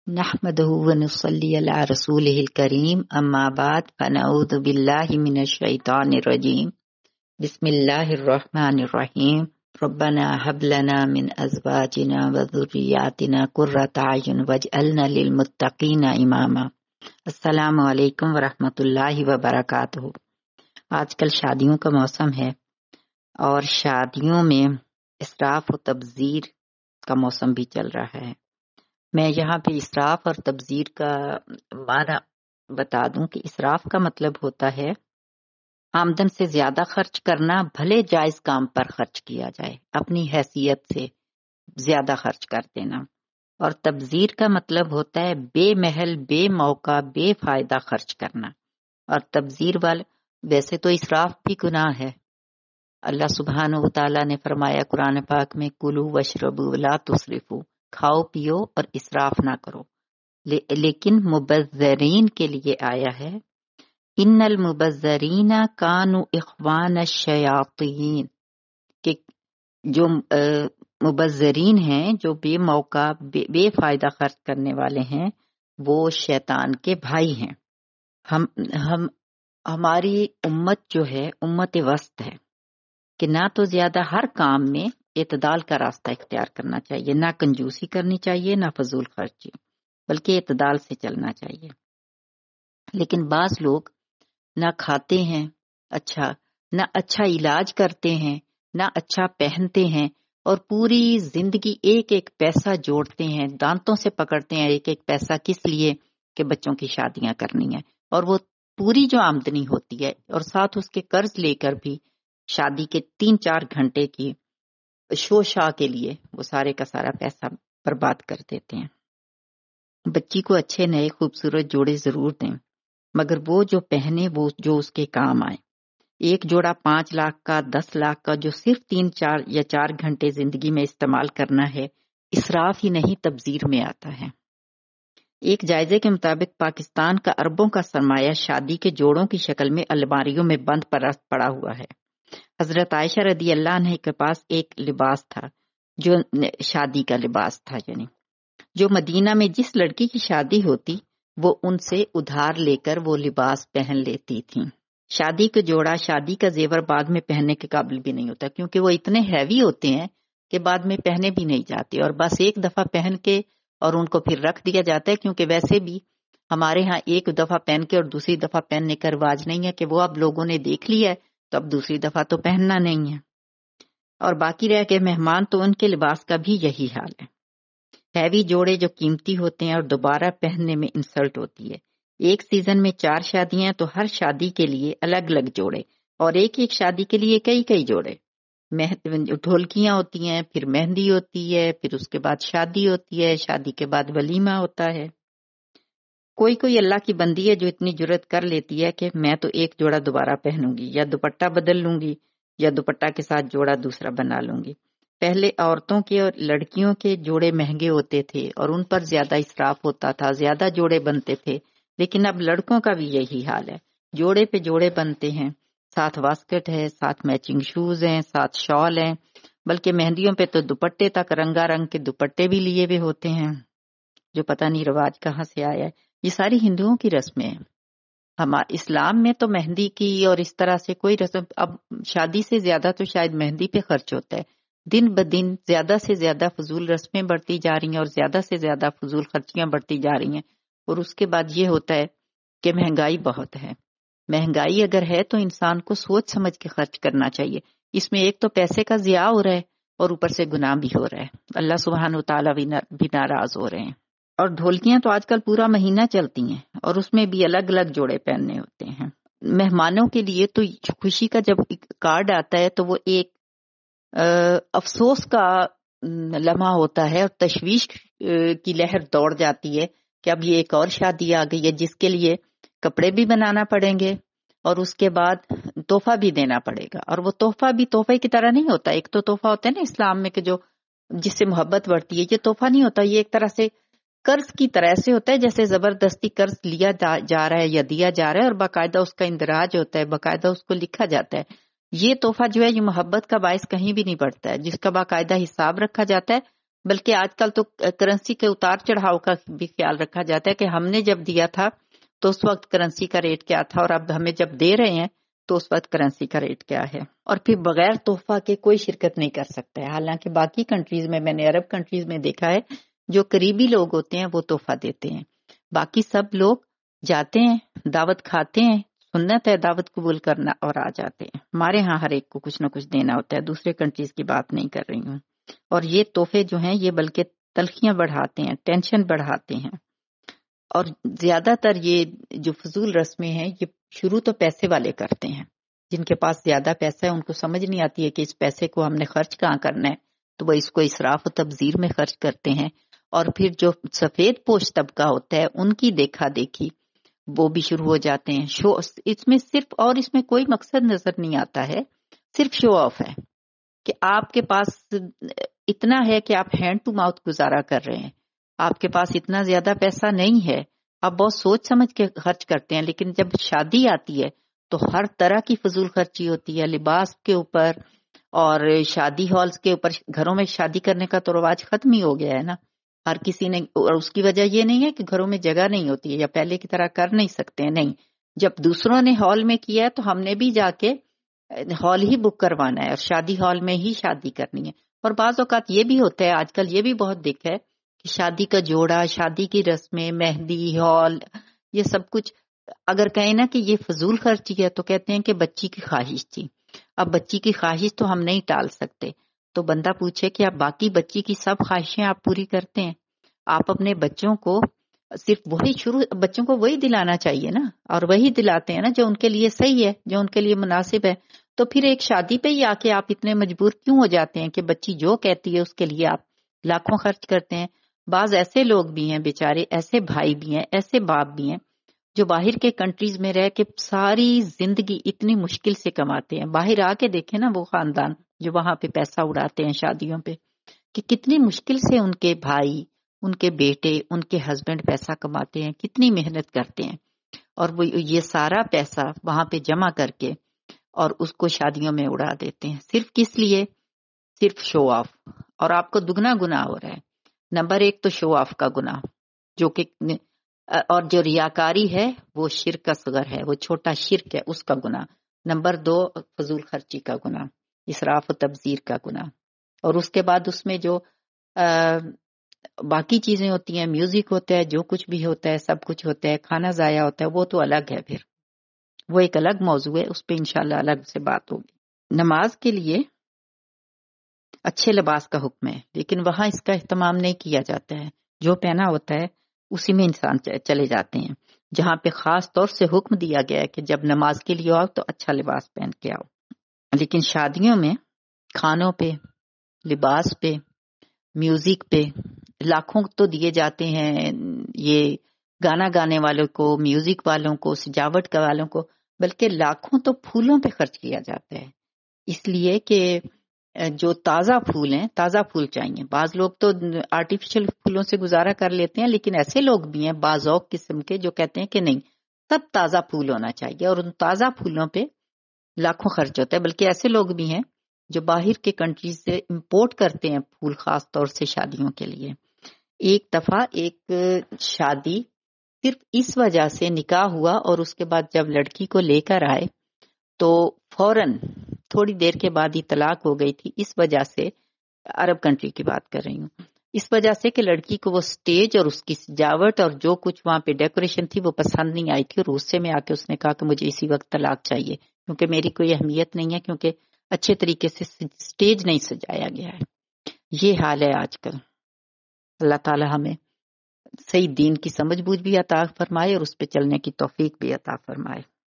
نحمده ونصلي على رسوله الكريم اما بعد فنعوذ بالله من الشيطان الرجيم بسم الله الرحمن الرحيم ربنا هب لنا من ازواجنا وذرياتنا قرة اعين واجعلنا للمتقين اماما۔ السلام علیکم ورحمۃ اللہ وبرکاتہ۔ آج کل شادیوں کا موسم ہے اور شادیوں میں اسراف و تبذیر کا موسم بھی چل رہا ہے۔ میں یہاں پہ اسراف اور تبذیر کا معنی بتا دوں کہ اسراف کا مطلب ہوتا ہے آمدن سے زیادہ خرچ کرنا، بھلے جائز کام پر خرچ کیا جائے، اپنی حیثیت سے زیادہ خرچ کر دینا۔ اور تبذیر کا مطلب ہوتا ہے بے محل، بے موقع، بے فائدہ خرچ کرنا۔ اور تبذیر ویسے تو اسراف بھی گناہ ہے۔ اللہ سبحانہ و تعالیٰ نے فرمایا قرآن پاک میں کلوا واشربوا ولا تسرفوا، کھاؤ پیو اور اسراف نہ کرو۔ لیکن مبذرین کے لیے آیا ہے ان المبذرین کانوا اخوان الشیاطین، کہ جو مبذرین ہیں، جو بے موقع بے فائدہ خرچ کرنے والے ہیں، وہ شیطان کے بھائی ہیں۔ ہماری امت جو ہے امت وسط ہے کہ نہ تو زیادہ ہر کام میں اعتدال کا راستہ اختیار کرنا چاہیے، نہ کنجوسی کرنی چاہیے، نہ فضول خرچی، بلکہ اعتدال سے چلنا چاہیے۔ لیکن بعض لوگ نہ کھاتے ہیں اچھا، نہ اچھا علاج کرتے ہیں، نہ اچھا پہنتے ہیں، اور پوری زندگی ایک ایک پیسہ جوڑتے ہیں، دانتوں سے پکڑتے ہیں ایک ایک پیسہ، کس لیے کہ بچوں کی شادیاں کرنی ہیں، اور وہ پوری جو آمدنی ہوتی ہے اور ساتھ اس کے قرض لے کر بھی شادی کے 3-4 گھنٹے کی شو شاہ کے لیے وہ سارے کا سارا پیسہ برباد کر دیتے ہیں۔ بچی کو اچھے نئے خوبصورت جوڑے ضرور دیں، مگر وہ جو پہنے وہ جو اس کے کام آئے۔ ایک جوڑا 5 لاکھ کا، 10 لاکھ کا جو صرف 3-4 گھنٹے زندگی میں استعمال کرنا ہے، اسراف ہی نہیں تبذیر میں آتا ہے۔ ایک جائزے کے مطابق پاکستان کا اربوں کا سرمایہ شادی کے جوڑوں کی شکل میں الماریوں میں بند پڑا ہوا ہے۔ حضرت عائشہ رضی اللہ عنہ کے پاس ایک لباس تھا جو شادی کا لباس تھا، یعنی جو مدینہ میں جس لڑکی کی شادی ہوتی وہ ان سے ادھار لے کر وہ لباس پہن لیتی تھیں۔ شادی کا جوڑا، شادی کا زیور بعد میں پہننے کے قابل بھی نہیں ہوتا، کیونکہ وہ اتنے ہیوی ہوتے ہیں کہ بعد میں پہنے بھی نہیں جاتے، اور بس ایک دفعہ پہن کے اور ان کو پھر رکھ دیا جاتا ہے، کیونکہ ویسے بھی ہمارے ہاں ایک دفعہ پہن کے اور دوسری دفعہ پہننے کا رواج نہیں ہے کہ وہ اب لوگوں نے دیکھ لیا ہے تو اب دوسری دفعہ تو پہننا نہیں ہے۔ اور باقی رہ کے مہمان تو ان کے لباس کا بھی یہی حال ہے۔ ہیوی جوڑے جو قیمتی ہوتے ہیں اور دوبارہ پہننے میں انسلٹ ہوتی ہے۔ ایک سیزن میں 4 شادیاں تو ہر شادی کے لیے الگ الگ جوڑے، اور ایک شادی کے لیے کئی جوڑے۔ ڈھولکیاں ہوتی ہیں، پھر مہندی ہوتی ہے، پھر اس کے بعد شادی ہوتی ہے، شادی کے بعد ولیمہ ہوتا ہے۔ کوئی اللہ کی بندی ہے جو اتنی جرت کر لیتی ہے کہ میں تو ایک جوڑا دوبارہ پہنوں گی، یا دوپٹہ بدل لوں گی، یا دوپٹہ کے ساتھ جوڑا دوسرا بنا لوں گی۔ پہلے عورتوں کے اور لڑکیوں کے جوڑے مہنگے ہوتے تھے اور ان پر زیادہ اسراف ہوتا تھا، زیادہ جوڑے بنتے تھے، لیکن اب لڑکوں کا بھی یہی حال ہے، جوڑے پہ جوڑے بنتے ہیں، ساتھ واسکٹ ہے، ساتھ میچنگ شوز ہیں، ساتھ شال ہیں، بلکہ مہندیوں پہ تو دوپٹے تک رنگا رنگ کے دوپٹے بھی لیے ہوئے ہوتے ہیں، جو پتہ نہیں رواج کہاں سے آیا ہے۔ یہ ساری ہندوؤں کی رسمیں ہیں۔ ہمارے اسلام میں تو مہندی کی اور اس طرح سے کوئی رسم، اب شادی سے زیادہ تو شاید مہندی پہ خرچ ہوتا ہے۔ دن بدن زیادہ سے زیادہ فضول رسمیں بڑھتی جا رہی ہیں اور زیادہ سے زیادہ فضول خرچیاں بڑھتی جا رہی ہیں، اور اس کے بعد یہ ہوتا ہے کہ مہنگائی بہت ہے۔ مہنگائی اگر ہے تو انسان کو سوچ سمجھ کے خرچ کرنا چاہیے۔ اس میں ایک تو پیسے کا ضیاع ہو رہا ہے اور اوپر سے گناہ بھی ہو رہا ہے، اللہ سبحانہ وتعالیٰ بھی ناراض ہو رہے ہیں۔ اور ڈھولکیاں تو آج کل پورا مہینہ چلتی ہیں اور اس میں بھی الگ الگ جوڑے پہننے ہوتے ہیں۔ مہمانوں کے لیے تو خوشی کا جب کارڈ آتا ہے تو وہ ایک افسوس کا لمحہ ہوتا ہے، اور تشویش کی لہر دوڑ جاتی ہے کہ اب یہ ایک اور شادی آ گئی ہے جس کے لیے کپڑے بھی بنانا پڑیں گے اور اس کے بعد تحفہ بھی دینا پڑے گا۔ اور وہ تحفہ بھی تحفے کی طرح نہیں ہوتا۔ ایک تو تحفہ ہوتا ہے نا اسلام میں کہ جو جس سے محبت بڑھتی ہے، یہ تحفہ نہیں ہوتا، یہ ایک طرح سے قرض کی طرح سے ہوتا ہے، جیسے زبردستی قرض لیا جا رہا ہے یا دیا جا رہا ہے، اور باقاعدہ اس کا اندراج ہوتا ہے، باقاعدہ اس کو لکھا جاتا ہے۔ یہ تحفہ جو ہے یہ محبت کا باعث کہیں بھی نہیں بڑھتا ہے، جس کا باقاعدہ حساب رکھا جاتا ہے بلکہ آج کل تو کرنسی کے اتار چڑھاؤ کا بھی خیال رکھا جاتا ہے کہ ہم نے جب دیا تھا تو اس وقت کرنسی کا ریٹ کیا تھا، اور اب ہمیں جب دے رہے ہیں تو اس وقت کرنسی کا ریٹ کیا ہے. اور پھر بغیر تحفہ کے کوئی شرکت نہیں کر سکتا ہے. حالانکہ باقی کنٹریز میں نے عرب کنٹریز میں دیکھا ہے جو قریبی لوگ ہوتے ہیں وہ تحفہ دیتے ہیں، باقی سب لوگ جاتے ہیں، دعوت کھاتے ہیں، سنت ہے دعوت قبول کرنا، اور آ جاتے ہیں. ہمارے ہاں ہر ایک کو کچھ نہ کچھ دینا ہوتا ہے، دوسرے کنٹریز کی بات نہیں کر رہی ہوں. اور یہ تحفے جو ہیں یہ بلکہ تلخیاں بڑھاتے ہیں، ٹینشن بڑھاتے ہیں. اور زیادہ تر یہ جو فضول رسمیں ہیں یہ شروع تو پیسے والے کرتے ہیں. جن کے پاس زیادہ پیسہ ہے ان کو سمجھ نہیں آتی ہے کہ اس پیسے کو ہم نے خرچ کہاں کرنا ہے، تو وہ اس کو اسراف و تبذیر میں خرچ کرتے ہیں. اور پھر جو سفید پوش طبقہ ہوتا ہے ان کی دیکھا دیکھی وہ بھی شروع ہو جاتے ہیں. اس میں صرف، اور اس میں کوئی مقصد نظر نہیں آتا ہے، صرف شو آف ہے کہ آپ کے پاس اتنا ہے کہ آپ ہینڈ ٹو ماؤتھ گزارا کر رہے ہیں، آپ کے پاس اتنا زیادہ پیسہ نہیں ہے، آپ بہت سوچ سمجھ کے خرچ کرتے ہیں. لیکن جب شادی آتی ہے تو ہر طرح کی فضول خرچی ہوتی ہے، لباس کے اوپر اور شادی ہالز کے اوپر. گھروں میں شادی کرنے کا تو رواج ختم ہی ہو گیا ہے نا، ہر کسی نے. اور اس کی وجہ یہ نہیں ہے کہ گھروں میں جگہ نہیں ہوتی ہے یا پہلے کی طرح کر نہیں سکتے ہیں، نہیں. جب دوسروں نے ہال میں کیا ہے تو ہم نے بھی جا کے ہال ہی بک کروانا ہے اور شادی ہال میں ہی شادی کرنی ہے. اور بعض اوقات یہ بھی ہوتا ہے، آج کل یہ بھی بہت دیکھا ہے کہ شادی کا جوڑا، شادی کی رسمیں، مہندی، ہال، یہ سب کچھ اگر کہیں نا کہ یہ فضول خرچی ہے تو کہتے ہیں کہ بچی کی خواہش تھی. اب بچی کی خواہش تو ہم نہیں ٹال سکتے. تو بندہ پوچھے کہ آپ باقی بچی کی سب خواہشیں آپ پوری کرتے ہیں؟ آپ اپنے بچوں کو صرف وہی بچوں کو وہی دلانا چاہیے نا، اور وہی دلاتے ہیں نا جو ان کے لیے صحیح ہے، جو ان کے لیے مناسب ہے. تو پھر ایک شادی پہ ہی آ کے آپ اتنے مجبور کیوں ہو جاتے ہیں کہ بچی جو کہتی ہے اس کے لیے آپ لاکھوں خرچ کرتے ہیں؟ بعض ایسے لوگ بھی ہیں بیچارے، ایسے بھائی بھی ہیں، ایسے باپ بھی ہیں جو باہر کے کنٹریز میں رہ کے ساری زندگی اتنی مشکل سے کماتے ہیں. باہر آ کے دیکھیں نا وہ خاندان جو وہاں پہ پیسہ اڑاتے ہیں شادیوں پہ، کہ کتنی مشکل سے ان کے بھائی، ان کے بیٹے، ان کے ہسبینڈ پیسہ کماتے ہیں، کتنی محنت کرتے ہیں. اور وہ یہ سارا پیسہ وہاں پہ جمع کر کے اور اس کو شادیوں میں اڑا دیتے ہیں. صرف کس لیے؟ صرف شو آف. اور آپ کو دگنا گناہ ہو رہا ہے. نمبر ایک تو شو آف کا گناہ، جو کہ اور جو ریاکاری ہے وہ شرک اصغر ہے، وہ چھوٹا شرک ہے، اس کا گناہ. نمبر دو فضول خرچی کا گناہ، اسراف و تبذیر کا گناہ. اور اس کے بعد اس میں جو باقی چیزیں ہوتی ہیں، میوزک ہوتا ہے، جو کچھ بھی ہوتا ہے، سب کچھ ہوتا ہے، کھانا ضائع ہوتا ہے، وہ تو الگ ہے. پھر وہ ایک الگ موضوع ہے، اس پہ انشاءاللہ الگ سے بات ہوگی. نماز کے لیے اچھے لباس کا حکم ہے، لیکن وہاں اس کا اہتمام نہیں کیا جاتا ہے. جو پہنا ہوتا ہے اسی میں انسان چلے جاتے ہیں، جہاں پہ خاص طور سے حکم دیا گیا ہے کہ جب نماز کے لیے آؤ تو اچھا لباس پہن کے آؤ. لیکن شادیوں میں کھانوں پہ، لباس پہ، میوزک پہ لاکھوں تو دیے جاتے ہیں. یہ گانا گانے والوں کو، میوزک والوں کو، سجاوٹ کا والوں کو، بلکہ لاکھوں تو پھولوں پہ خرچ کیا جاتا ہے. اس لیے کہ جو تازہ پھول ہیں، تازہ پھول چاہیے. بعض لوگ تو آرٹیفیشل پھولوں سے گزارا کر لیتے ہیں، لیکن ایسے لوگ بھی ہیں بعض اوق قسم کے جو کہتے ہیں کہ نہیں، سب تازہ پھول ہونا چاہیے، اور ان تازہ پھولوں پہ لاکھوں خرچ ہوتا ہے. بلکہ ایسے لوگ بھی ہیں جو باہر کے کنٹریز سے امپورٹ کرتے ہیں پھول، خاص طور سے شادیوں کے لیے. ایک دفعہ ایک شادی صرف اس وجہ سے نکاح ہوا، اور اس کے بعد جب لڑکی کو لے کر آئے تو فوراً تھوڑی دیر کے بعد ہی طلاق ہو گئی تھی. اس وجہ سے، عرب کنٹری کی بات کر رہی ہوں، اس وجہ سے کہ لڑکی کو وہ سٹیج اور اس کی سجاوٹ اور جو کچھ وہاں پہ ڈیکوریشن تھی وہ پسند نہیں آئی تھی، اور غصے میں آ کے اس نے کہا کہ مجھے اسی وقت طلاق چاہیے، کیونکہ میری کوئی اہمیت نہیں ہے، کیونکہ اچھے طریقے سے سٹیج نہیں سجایا گیا ہے. یہ حال ہے آج کل. اللہ تعالی ہمیں صحیح دین کی سمجھ بوجھ بھی عطا فرمائے اور اس پہ چلنے کی توفیق بھی عطا فرمائے.